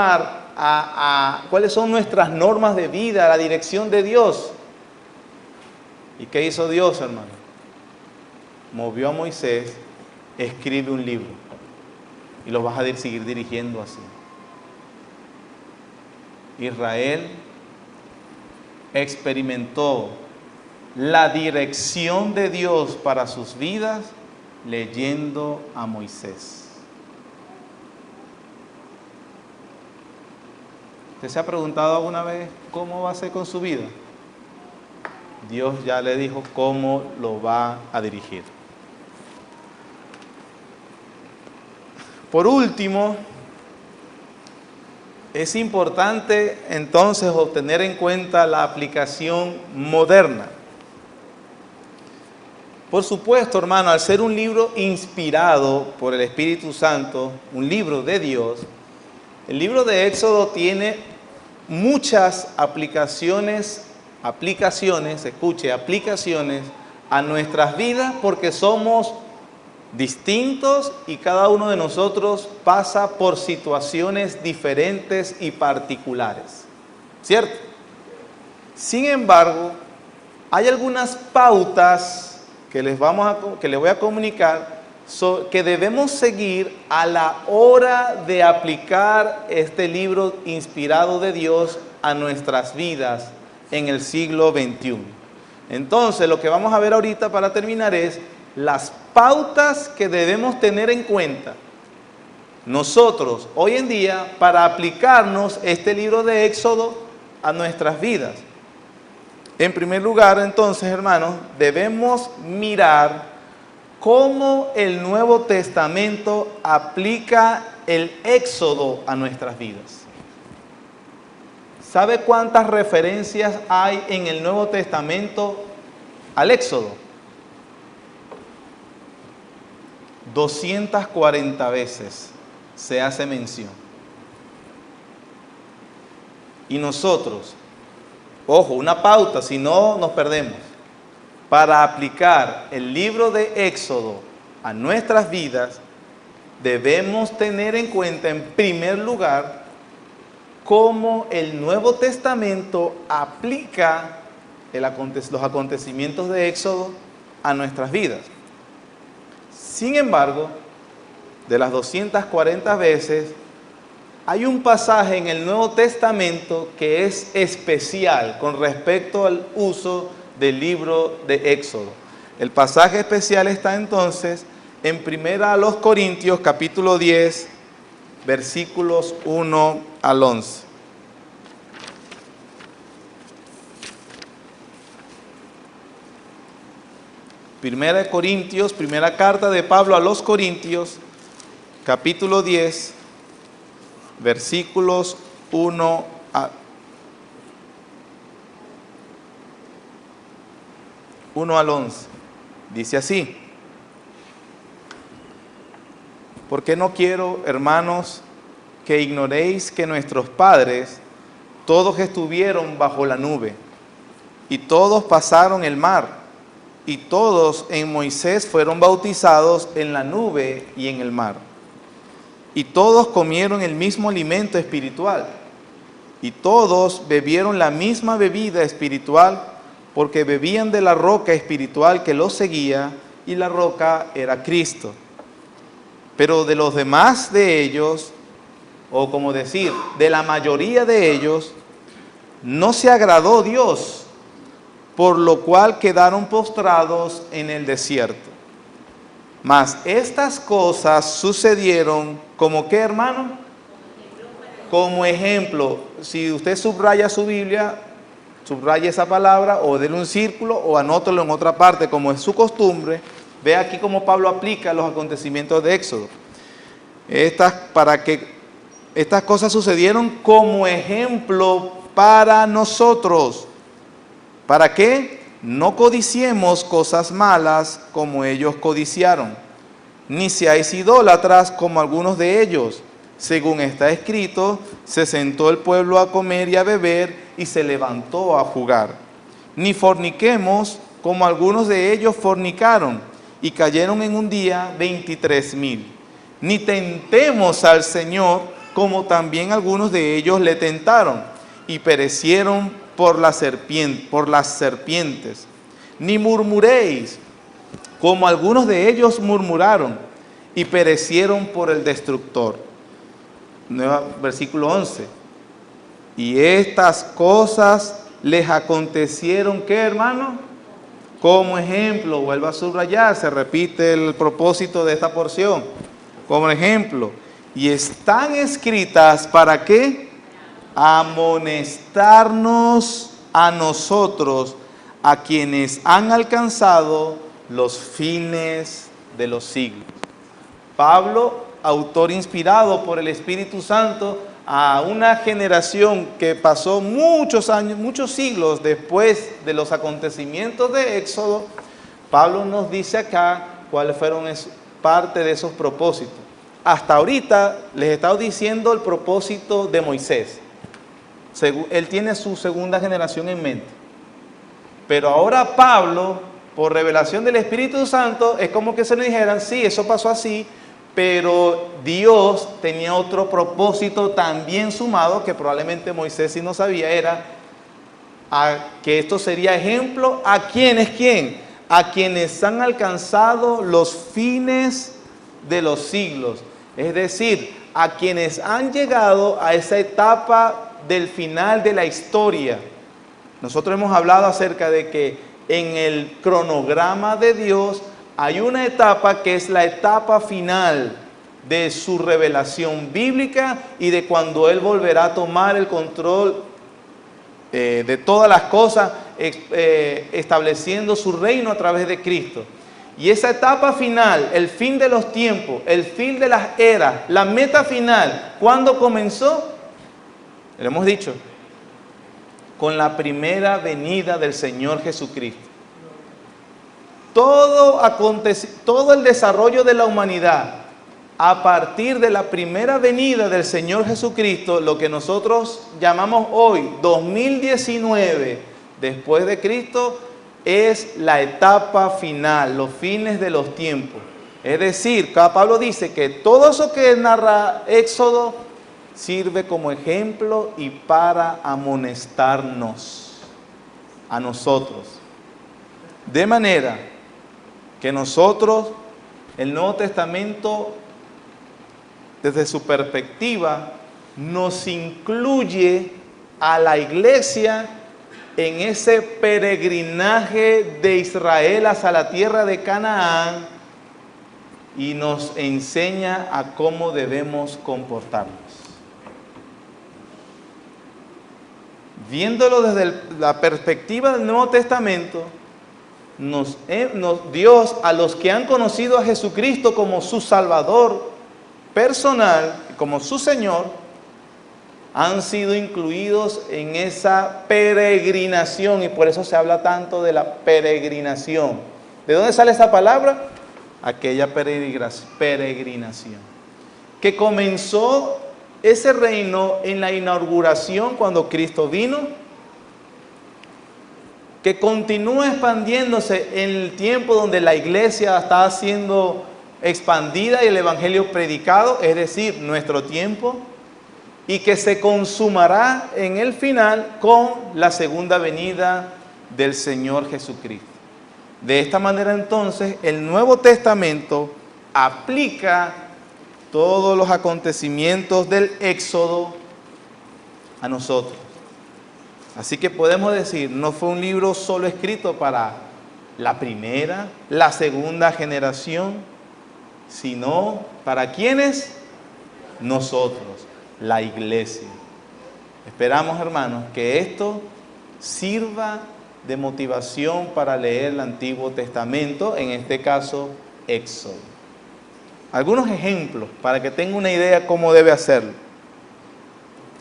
cuáles son nuestras normas de vida, la dirección de Dios? ¿Y qué hizo Dios, hermano? Movió a Moisés: escribe un libro y lo vas a seguir dirigiendo así. Israel experimentó la dirección de Dios para sus vidas leyendo a Moisés. ¿Usted se ha preguntado alguna vez cómo va a ser con su vida? Dios ya le dijo cómo lo va a dirigir. Por último, es importante entonces obtener en cuenta la aplicación moderna. Por supuesto, hermano, al ser un libro inspirado por el Espíritu Santo, un libro de Dios, el libro de Éxodo tiene muchas aplicaciones a nuestras vidas, porque somos distintos y cada uno de nosotros pasa por situaciones diferentes y particulares, ¿cierto? Sin embargo, hay algunas pautas que les voy a comunicar que debemos seguir a la hora de aplicar este libro inspirado de Dios a nuestras vidas en el siglo XXI. Entonces, lo que vamos a ver ahorita para terminar es las pautas que debemos tener en cuenta nosotros hoy en día para aplicarnos este libro de Éxodo a nuestras vidas. En primer lugar, entonces, hermanos, debemos mirar cómo el Nuevo Testamento aplica el Éxodo a nuestras vidas. ¿Sabe cuántas referencias hay en el Nuevo Testamento al Éxodo? 240 veces se hace mención. Y nosotros, ojo, una pauta, si no nos perdemos. Para aplicar el libro de Éxodo a nuestras vidas, debemos tener en cuenta, en primer lugar, cómo el Nuevo Testamento aplica los acontecimientos de Éxodo a nuestras vidas. Sin embargo, de las 240 veces, hay un pasaje en el Nuevo Testamento que es especial con respecto al uso del libro de Éxodo. El pasaje especial está entonces en 1 Corintios capítulo 10, versículos 1 al 11. Primera de Corintios, primera carta de Pablo a los Corintios, capítulo 10, versículos 1 al 11. Dice así: porque no quiero, hermanos, que ignoréis que nuestros padres todos estuvieron bajo la nube, y todos pasaron el mar, y todos en Moisés fueron bautizados en la nube y en el mar. Y todos comieron el mismo alimento espiritual, y todos bebieron la misma bebida espiritual, porque bebían de la roca espiritual que los seguía, y la roca era Cristo. Pero de los demás de ellos, o como decir, de la mayoría de ellos, no se agradó Dios, por lo cual quedaron postrados en el desierto. Mas estas cosas sucedieron como ¿qué, hermano? Como ejemplo. Si usted subraya su Biblia, subraya esa palabra o déle un círculo o anótelo en otra parte como es su costumbre. Ve aquí cómo Pablo aplica los acontecimientos de Éxodo. Estas cosas sucedieron como ejemplo para nosotros. ¿Para qué? No codiciemos cosas malas como ellos codiciaron, ni seáis idólatras como algunos de ellos. Según está escrito, se sentó el pueblo a comer y a beber y se levantó a jugar. Ni forniquemos como algunos de ellos fornicaron y cayeron en un día 23,000. Ni tentemos al Señor como también algunos de ellos le tentaron y perecieron por las serpientes. Ni murmuréis como algunos de ellos murmuraron y perecieron por el destructor. Versículo 11. Y estas cosas les acontecieron, ¿qué, hermano? Como ejemplo, vuelvo a subrayar, se repite el propósito de esta porción. Como ejemplo, y están escritas, ¿para qué? Amonestarnos a nosotros, a quienes han alcanzado los fines de los siglos. Pablo, autor inspirado por el Espíritu Santo, a una generación que pasó muchos años, muchos siglos después de los acontecimientos de Éxodo, Pablo nos dice acá cuáles fueron parte de esos propósitos. Hasta ahorita les he estado diciendo el propósito de Moisés. Él tiene su segunda generación en mente. Pero ahora Pablo, por revelación del Espíritu Santo, es como que se le dijeran, sí, eso pasó así, pero Dios tenía otro propósito también sumado, que probablemente Moisés sí no sabía, era que esto sería ejemplo a quienes, ¿quién? A quienes han alcanzado los fines de los siglos. Es decir, a quienes han llegado a esa etapa del final de la historia. Nosotros hemos hablado acerca de que en el cronograma de Dios hay una etapa que es la etapa final de su revelación bíblica y de cuando Él volverá a tomar el control de todas las cosas, estableciendo su reino a través de Cristo. Y esa etapa final, el fin de los tiempos, el fin de las eras, la meta final, ¿cuándo comenzó? Le hemos dicho, con la primera venida del Señor Jesucristo. Todo el desarrollo de la humanidad, a partir de la primera venida del Señor Jesucristo, lo que nosotros llamamos hoy 2019, después de Cristo, es la etapa final, los fines de los tiempos. Es decir, Pablo dice que todo eso que narra Éxodo sirve como ejemplo y para amonestarnos a nosotros. De manera que nosotros, el Nuevo Testamento, desde su perspectiva, nos incluye a la iglesia en ese peregrinaje de Israel hacia la tierra de Canaán y nos enseña a cómo debemos comportarnos. Viéndolo desde la perspectiva del Nuevo Testamento, Dios, a los que han conocido a Jesucristo como su Salvador personal, como su Señor, han sido incluidos en esa peregrinación, y por eso se habla tanto de la peregrinación. ¿De dónde sale esa palabra? Aquella peregrinación. Que comenzó ese reino en la inauguración cuando Cristo vino, que continúa expandiéndose en el tiempo donde la iglesia está siendo expandida y el evangelio predicado, es decir, nuestro tiempo, y que se consumará en el final con la segunda venida del Señor Jesucristo. De esta manera entonces el Nuevo Testamento aplica todos los acontecimientos del Éxodo a nosotros. Así que podemos decir, no fue un libro solo escrito para la primera, la segunda generación, sino para ¿quiénes? Nosotros, la iglesia. Esperamos, hermanos, que esto sirva de motivación para leer el Antiguo Testamento, en este caso, Éxodo. Algunos ejemplos para que tenga una idea cómo debe hacerlo.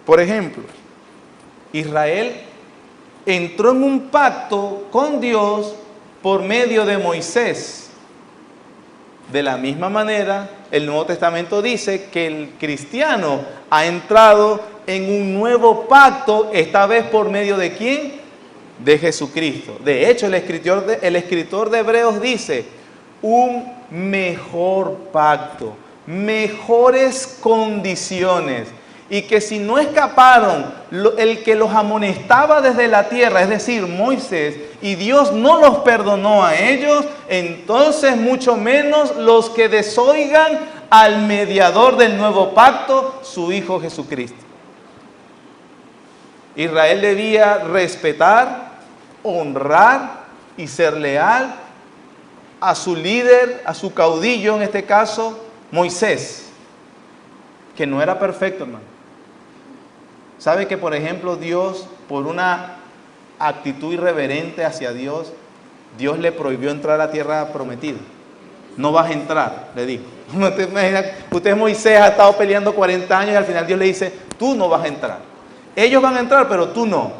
Por ejemplo, Israel entró en un pacto con Dios por medio de Moisés. De la misma manera, el Nuevo Testamento dice que el cristiano ha entrado en un nuevo pacto, esta vez por medio de ¿quién? De Jesucristo. De hecho, el escritor de Hebreos dice, un mejor pacto, mejores condiciones, y que si no escaparon el que los amonestaba desde la tierra, es decir, Moisés, y Dios no los perdonó a ellos, entonces mucho menos los que desoigan al mediador del nuevo pacto, su Hijo Jesucristo. Israel debía respetar, honrar y ser leal a su líder, a su caudillo, en este caso, Moisés, que no era perfecto, hermano. ¿Sabe que, por ejemplo, Dios, por una actitud irreverente hacia Dios, Dios le prohibió entrar a la tierra prometida? No vas a entrar, le dijo. Usted Moisés ha estado peleando 40 años y al final Dios le dice, tú no vas a entrar. Ellos van a entrar, pero tú no.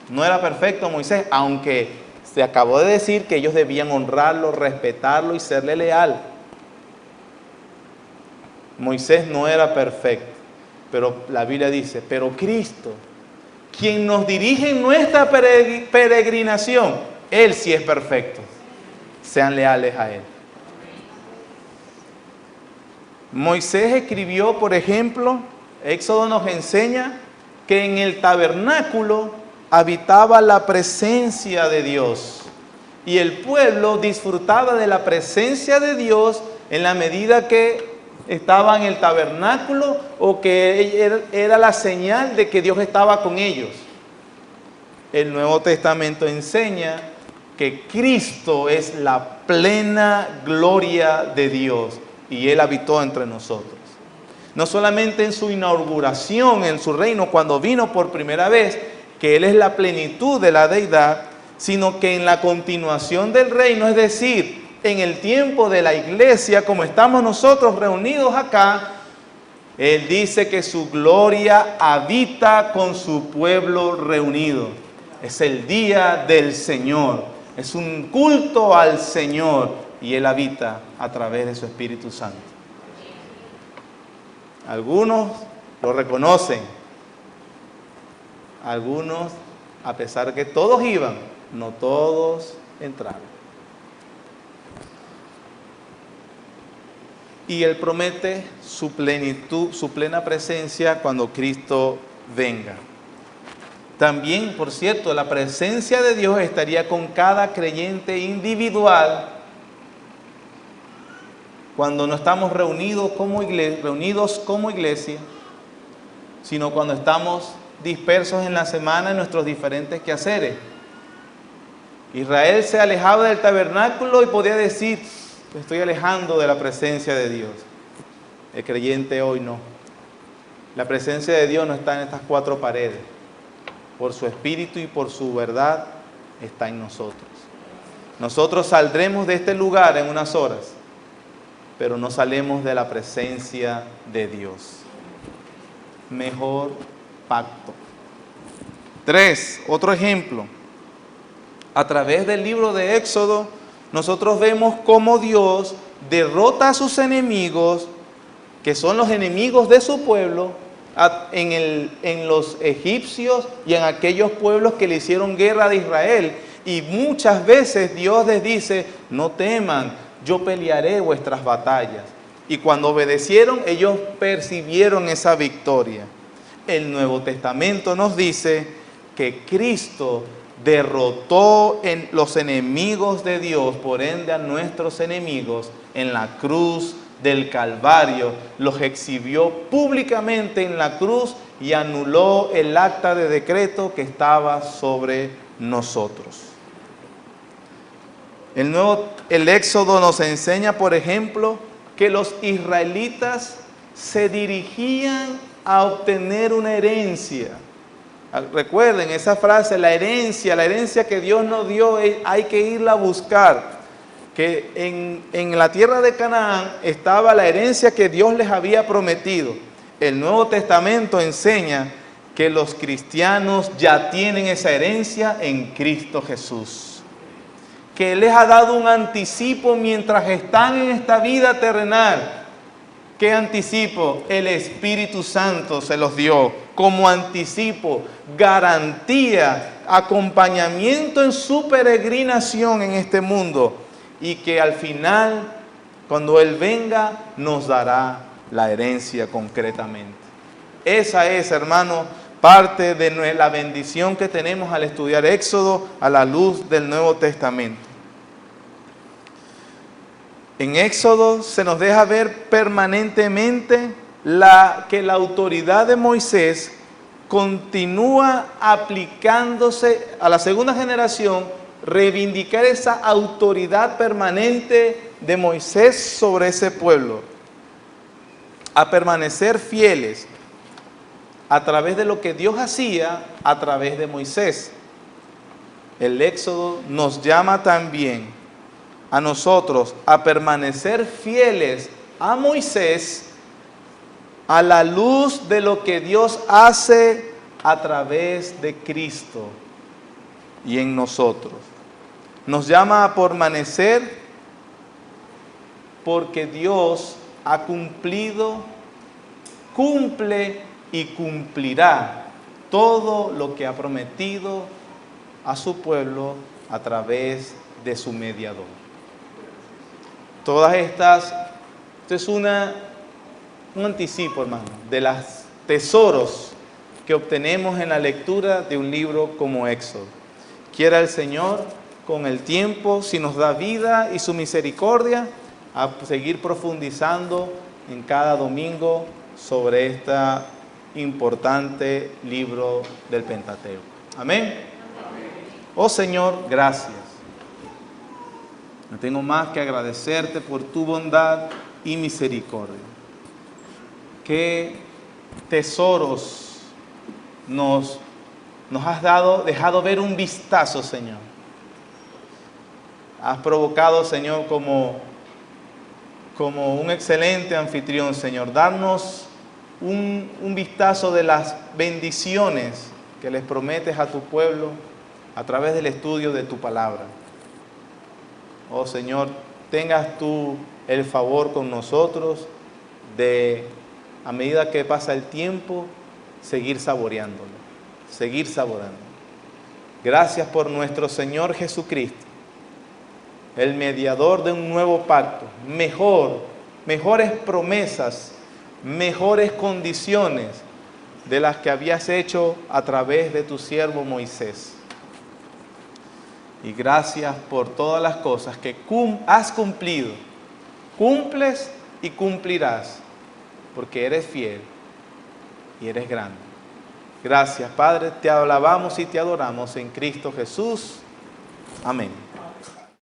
No era perfecto Moisés, aunque se acabó de decir que ellos debían honrarlo, respetarlo y serle leal. Moisés no era perfecto, pero la Biblia dice, pero Cristo, quien nos dirige en nuestra peregrinación, Él sí es perfecto. Sean leales a Él. Moisés escribió, por ejemplo, Éxodo nos enseña que en el tabernáculo habitaba la presencia de Dios. Y el pueblo disfrutaba de la presencia de Dios en la medida que estaba en el tabernáculo o que era la señal de que Dios estaba con ellos. El Nuevo Testamento enseña que Cristo es la plena gloria de Dios y Él habitó entre nosotros. No solamente en su inauguración, en su reino, cuando vino por primera vez, que Él es la plenitud de la deidad, sino que en la continuación del reino, es decir, en el tiempo de la iglesia, como estamos nosotros reunidos acá, Él dice que su gloria habita con su pueblo reunido. Es el día del Señor, es un culto al Señor y Él habita a través de su Espíritu Santo. Algunos lo reconocen, algunos, a pesar que todos iban, no todos entraron. Y Él promete su plenitud, su plena presencia cuando Cristo venga. También, por cierto, la presencia de Dios estaría con cada creyente individual cuando no estamos reunidos como iglesia, sino cuando estamos dispersos en la semana en nuestros diferentes quehaceres. Israel se alejaba del tabernáculo y podía decir, me estoy alejando de la presencia de Dios. El creyente hoy no. La presencia de Dios no está en estas cuatro paredes. Por su espíritu y por su verdad está en nosotros. Nosotros saldremos de este lugar en unas horas, pero no salimos de la presencia de Dios. Mejor pacto. 3, otro ejemplo. A través del libro de Éxodo, nosotros vemos cómo Dios derrota a sus enemigos, que son los enemigos de su pueblo, en los egipcios y en aquellos pueblos que le hicieron guerra a Israel. Y muchas veces Dios les dice, no teman, yo pelearé vuestras batallas. Y cuando obedecieron, ellos percibieron esa victoria. El Nuevo Testamento nos dice que Cristo derrotó en los enemigos de Dios, por ende a nuestros enemigos, en la cruz del Calvario. Los exhibió públicamente en la cruz y anuló el acta de decreto que estaba sobre nosotros. El Éxodo nos enseña, por ejemplo, que los israelitas se dirigían a obtener una herencia. Recuerden esa frase, la herencia que Dios nos dio, hay que irla a buscar. Que en la tierra de Canaán estaba la herencia que Dios les había prometido. El Nuevo Testamento enseña que los cristianos ya tienen esa herencia en Cristo Jesús. Que Él les ha dado un anticipo mientras están en esta vida terrenal. ¿Qué anticipo? El Espíritu Santo se los dio como anticipo, garantía, acompañamiento en su peregrinación en este mundo. Y que al final, cuando Él venga, nos dará la herencia concretamente. Esa es, hermano, parte de la bendición que tenemos al estudiar Éxodo a la luz del Nuevo Testamento. En Éxodo se nos deja ver permanentemente que la autoridad de Moisés continúa aplicándose a la segunda generación, reivindicar esa autoridad permanente de Moisés sobre ese pueblo, a permanecer fieles a través de lo que Dios hacía a través de Moisés. El Éxodo nos llama también a nosotros a permanecer fieles a Moisés a la luz de lo que Dios hace a través de Cristo y en nosotros. Nos llama a permanecer porque Dios ha cumplido, cumple y cumplirá todo lo que ha prometido a su pueblo a través de su mediador. Todas estas, esto es un anticipo, hermano, de los tesoros que obtenemos en la lectura de un libro como Éxodo. Quiera el Señor, con el tiempo, si nos da vida y su misericordia, a seguir profundizando en cada domingo sobre este importante libro del Pentateuco. Amén. Oh Señor, gracias. No tengo más que agradecerte por tu bondad y misericordia. Qué tesoros nos has dejado ver un vistazo, Señor. Has provocado, Señor, como un excelente anfitrión, Señor, darnos un vistazo de las bendiciones que les prometes a tu pueblo a través del estudio de tu palabra. Oh Señor, tengas tú el favor con nosotros de, a medida que pasa el tiempo, seguir saboreándolo, seguir saboreándolo. Gracias por nuestro Señor Jesucristo, el mediador de un nuevo pacto, mejores promesas, mejores condiciones de las que habías hecho a través de tu siervo Moisés. Y gracias por todas las cosas que has cumplido, cumples y cumplirás, porque eres fiel y eres grande. Gracias, Padre, te alabamos y te adoramos en Cristo Jesús. Amén.